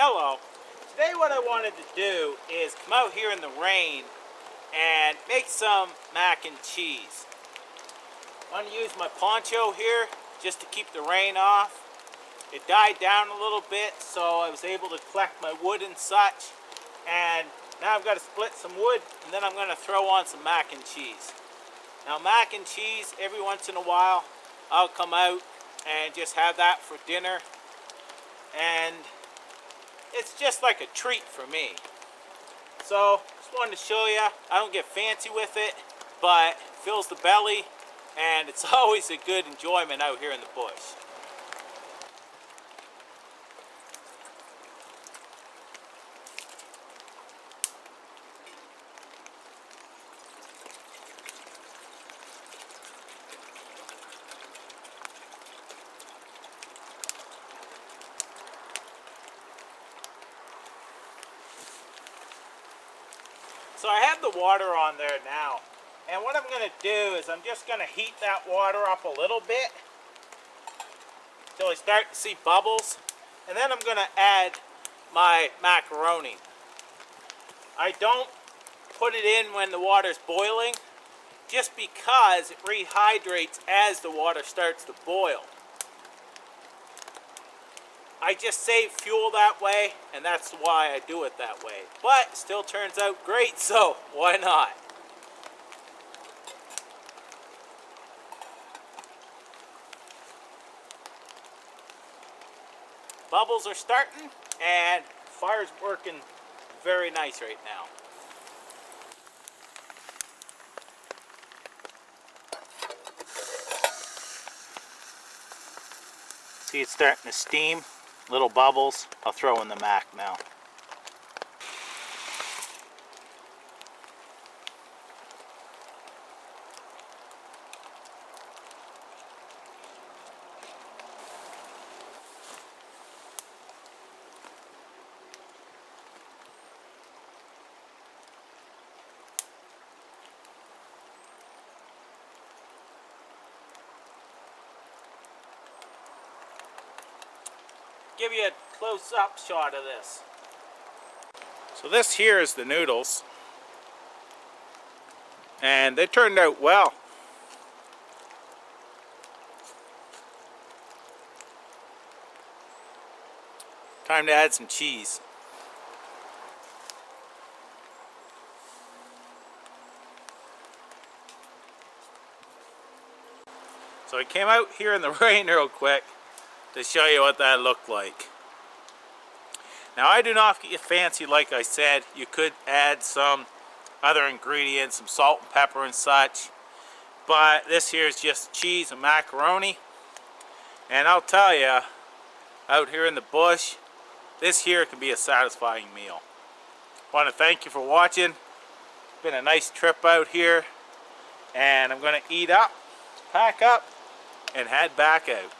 Hello. Today what I wanted to do is come out here in the rain and make some mac and cheese. I'm going to use my poncho here just to keep the rain off. It died down a little bit, so I was able to collect my wood and such. And now I've got to split some wood, and then I'm going to throw on some mac and cheese. Now mac and cheese, every once in a while, I'll come out and just have that for dinner. And it's just like a treat for me. So, just wanted to show you. I don't get fancy with it, but it fills the belly, and it's always a good enjoyment out here in the bush. So I have the water on there now, and what I'm going to do is I'm just going to heat that water up a little bit until I start to see bubbles, and then I'm going to add my macaroni. I don't put it in when the water's boiling, just because it rehydrates as the water starts to boil. I just save fuel that way, and that's why I do it that way. But it still turns out great, so why not? bubbles are starting and fire's working very nice right now. See, it's starting to steam, little bubbles. I'll throw in the mac now. Give you a close-up shot of this. So this here is the noodles, and they turned out well. Time to add some cheese. So I came out here in the rain real quick to show you what that looked like. Now I do not get fancy, like I said. You could add some other ingredients, some salt and pepper and such. But this here is just cheese and macaroni. And I'll tell you, out here in the bush, this here can be a satisfying meal. I want to thank you for watching. It's been a nice trip out here. And I'm going to eat up, pack up, and head back out.